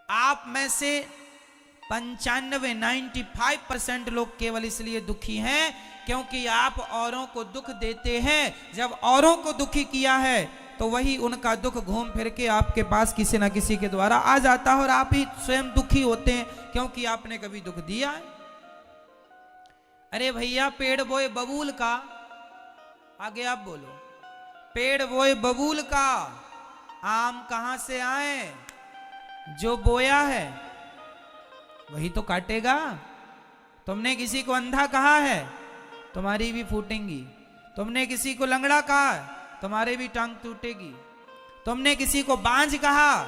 आप में से 95% लोग केवल इसलिए दुखी हैं क्योंकि आप औरों को दुख देते हैं। जब औरों को दुखी किया है तो वही उनका दुख घूम फिर के आपके पास किसी ना किसी के द्वारा आ जाता है और आप ही स्वयं दुखी होते हैं क्योंकि आपने कभी दुख दिया है। अरे भैया, पेड़ बोए बबूल का, आगे आप बोलो, पेड़ बोए बबूल का, आम कहां से आए? जो बोया है वही तो काटेगा। तुमने किसी को अंधा कहा है, तुम्हारी भी फूटेंगी। तुमने किसी को लंगड़ा कहा, तुम्हारी भी टांग टूटेगी। तुमने किसी को बांझ कहा,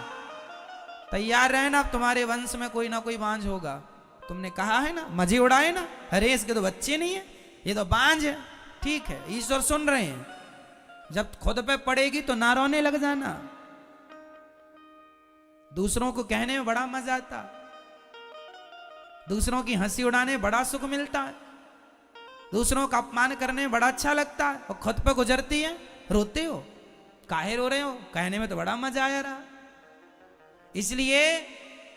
तैयार रहना, तुम्हारे वंश में कोई ना कोई बांझ होगा। तुमने कहा है ना, मजे उड़ाए ना, अरे इसके तो बच्चे नहीं है, ये तो बांझ है। ठीक है, ईश्वर सुन रहे हैं। जब खुद पे पड़ेगी तो ना रोने लग जाना। दूसरों को कहने में बड़ा मजा आता, दूसरों की हंसी उड़ाने में बड़ा सुख मिलता है, दूसरों का अपमान करने में बड़ा अच्छा लगता है, और खुद पे गुजरती है रोते हो। काहे रो रहे हो? कहने में तो बड़ा मजा आया रहा। इसलिए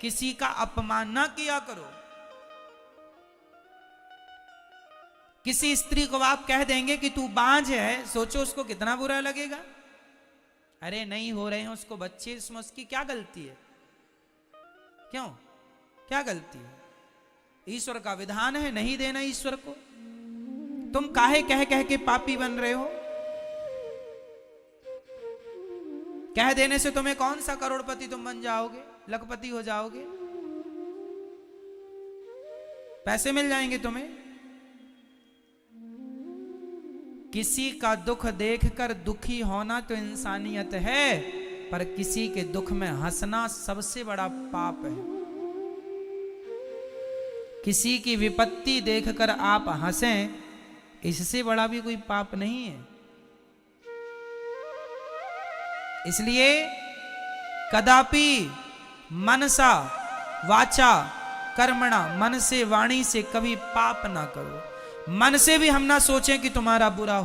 किसी का अपमान ना किया करो। किसी स्त्री को आप कह देंगे कि तू बांझ है, सोचो उसको कितना बुरा लगेगा। अरे नहीं हो रहे हैं उसको बच्चे, इसमें उसकी क्या गलती है? क्यों, क्या गलती है? ईश्वर का विधान है नहीं देना ईश्वर को। तुम काहे कह कह के पापी बन रहे हो? कह देने से तुम्हें कौन सा करोड़पति तुम बन जाओगे, लखपति हो जाओगे, पैसे मिल जाएंगे तुम्हें। किसी का दुख देखकर दुखी होना तो इंसानियत है, पर किसी के दुख में हंसना सबसे बड़ा पाप है। किसी की विपत्ति देखकर आप हंसें, इससे बड़ा भी कोई पाप नहीं है। इसलिए कदापि मनसा वाचा कर्मणा, मन से वाणी से कभी पाप ना करो। मन से भी हम ना सोचें कि तुम्हारा बुरा हो।